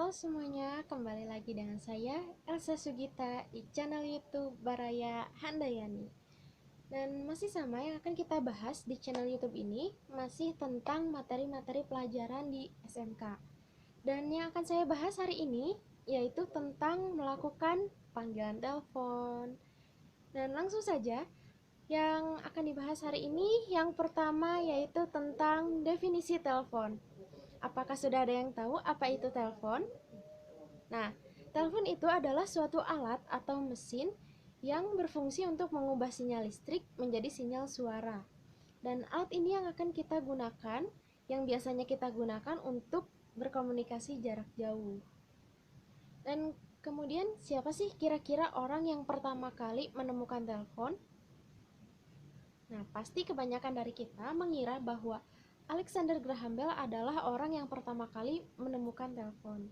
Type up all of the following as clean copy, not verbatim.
Halo semuanya, kembali lagi dengan saya Elsa Sugita di channel YouTube Baraya Handayani. Dan masih sama yang akan kita bahas di channel YouTube ini masih tentang materi-materi pelajaran di SMK. Dan yang akan saya bahas hari ini yaitu tentang melakukan panggilan telepon. Dan langsung saja, yang akan dibahas hari ini yang pertama yaitu tentang definisi telepon. Apakah sudah ada yang tahu apa itu telepon? Nah, telepon itu adalah suatu alat atau mesin yang berfungsi untuk mengubah sinyal listrik menjadi sinyal suara. Dan alat ini yang akan kita gunakan, yang biasanya kita gunakan untuk berkomunikasi jarak jauh. Dan kemudian siapa sih kira-kira orang yang pertama kali menemukan telepon? Nah, pasti kebanyakan dari kita mengira bahwa Alexander Graham Bell adalah orang yang pertama kali menemukan telepon.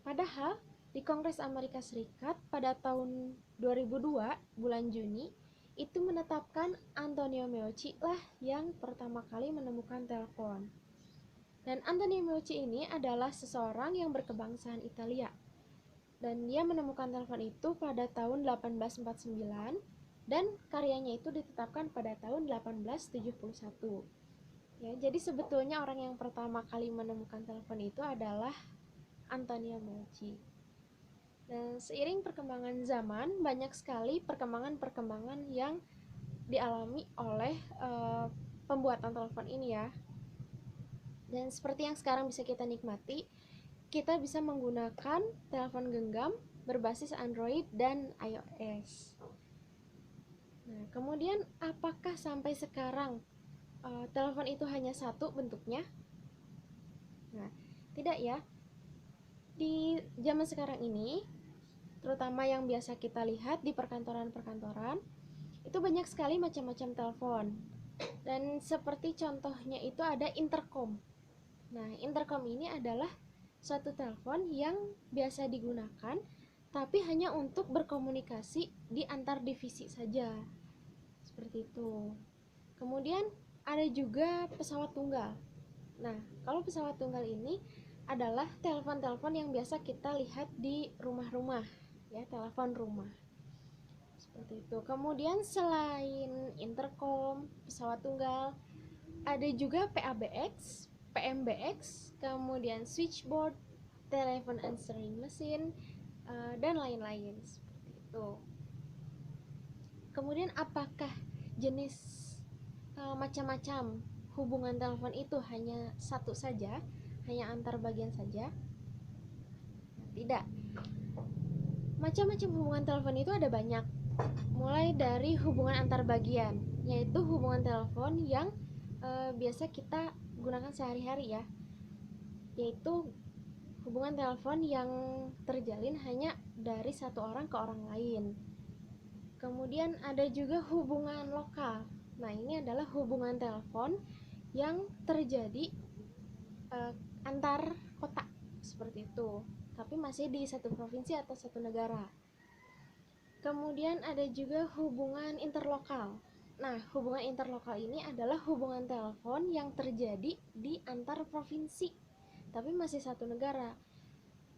Padahal di Kongres Amerika Serikat pada tahun 2002 bulan Juni itu menetapkan Antonio Meucci lah yang pertama kali menemukan telepon. Dan Antonio Meucci ini adalah seseorang yang berkebangsaan Italia. Dan dia menemukan telepon itu pada tahun 1849 dan karyanya itu ditetapkan pada tahun 1871. Ya, jadi sebetulnya orang yang pertama kali menemukan telepon itu adalah Antonio Meucci. Dan seiring perkembangan zaman, banyak sekali perkembangan-perkembangan yang dialami oleh pembuatan telepon ini ya. Dan seperti yang sekarang bisa kita nikmati, kita bisa menggunakan telepon genggam berbasis Android dan iOS. Nah, kemudian apakah sampai sekarang telepon itu hanya satu bentuknya? Nah, tidak ya. Di zaman sekarang ini, terutama yang biasa kita lihat di perkantoran-perkantoran, itu banyak sekali macam-macam telepon. Dan seperti contohnya itu ada intercom. Nah, intercom ini adalah suatu telepon yang biasa digunakan tapi hanya untuk berkomunikasi di antar divisi saja. Seperti itu. Kemudian ada juga pesawat tunggal. Nah, kalau pesawat tunggal ini adalah telepon-telepon yang biasa kita lihat di rumah-rumah, ya, telepon rumah. Seperti itu. Kemudian selain intercom, pesawat tunggal, ada juga PABX, PMBX, kemudian switchboard, telepon answering machine, dan lain-lain. Seperti itu. Kemudian apakah jenis macam-macam hubungan telepon itu hanya satu saja, hanya antar bagian saja? Tidak. Macam-macam hubungan telepon itu ada banyak. Mulai dari hubungan antar bagian, yaitu hubungan telepon yang biasa kita gunakan sehari-hari ya, yaitu hubungan telepon yang terjalin hanya dari satu orang ke orang lain. Kemudian ada juga hubungan lokal. Nah, ini adalah hubungan telepon yang terjadi antar kota, seperti itu, tapi masih di satu provinsi atau satu negara. Kemudian ada juga hubungan interlokal. Nah, hubungan interlokal ini adalah hubungan telepon yang terjadi di antar provinsi, tapi masih satu negara.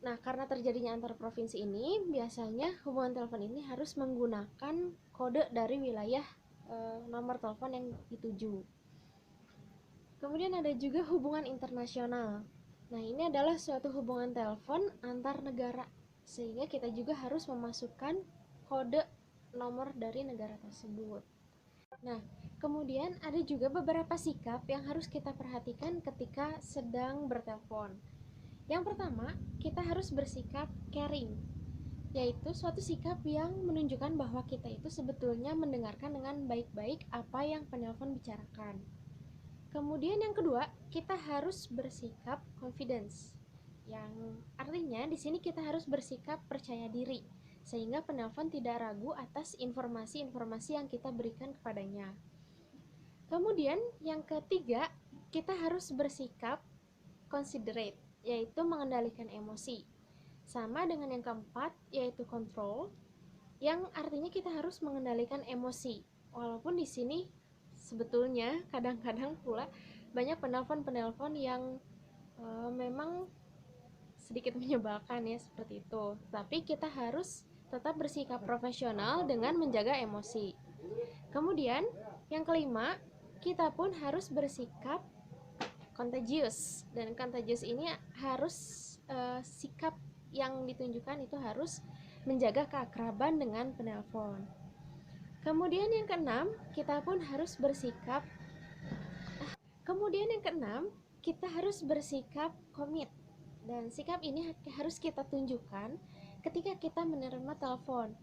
Nah, karena terjadinya antar provinsi ini, biasanya hubungan telepon ini harus menggunakan kode dari wilayah nomor telepon yang dituju. Kemudian ada juga hubungan internasional. Nah, ini adalah suatu hubungan telepon antar negara, sehingga kita juga harus memasukkan kode nomor dari negara tersebut. Nah, kemudian ada juga beberapa sikap yang harus kita perhatikan ketika sedang bertelepon. Yang pertama, kita harus bersikap caring, yaitu suatu sikap yang menunjukkan bahwa kita itu sebetulnya mendengarkan dengan baik-baik apa yang penelpon bicarakan. Kemudian yang kedua, kita harus bersikap confidence, yang artinya di sini kita harus bersikap percaya diri, sehingga penelpon tidak ragu atas informasi-informasi yang kita berikan kepadanya. Kemudian yang ketiga, kita harus bersikap considerate, yaitu mengendalikan emosi. Sama dengan yang keempat, yaitu control, yang artinya kita harus mengendalikan emosi. Walaupun di sini sebetulnya kadang-kadang pula banyak penelpon-penelpon yang memang sedikit menyebalkan ya seperti itu. Tapi kita harus tetap bersikap profesional dengan menjaga emosi. Kemudian yang kelima, kita pun harus bersikap contagious, dan contagious ini harus sikap yang ditunjukkan itu harus menjaga keakraban dengan penelpon. Kemudian yang keenam, kita pun harus bersikap kita harus bersikap komit, dan sikap ini harus kita tunjukkan ketika kita menerima telepon.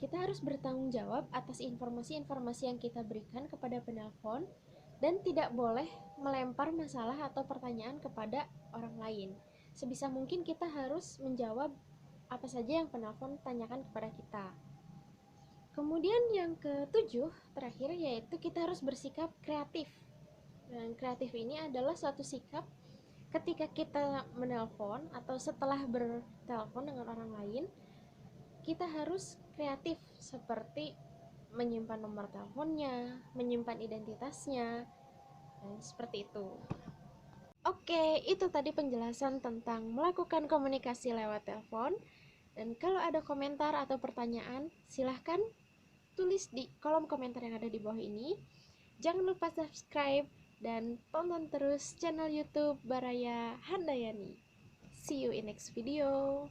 Kita harus bertanggung jawab atas informasi-informasi yang kita berikan kepada penelpon dan tidak boleh melempar masalah atau pertanyaan kepada orang lain. Sebisa mungkin kita harus menjawab apa saja yang penelpon tanyakan kepada kita. Kemudian yang ketujuh, terakhir, yaitu kita harus bersikap kreatif. Dan kreatif ini adalah suatu sikap ketika kita menelpon atau setelah bertelepon dengan orang lain, kita harus kreatif seperti menyimpan nomor teleponnya, menyimpan identitasnya, dan seperti itu. Oke, itu tadi penjelasan tentang melakukan komunikasi lewat telepon. Dan kalau ada komentar atau pertanyaan, silahkan tulis di kolom komentar yang ada di bawah ini. Jangan lupa subscribe dan tonton terus channel YouTube Baraya Handayani. See you in next video.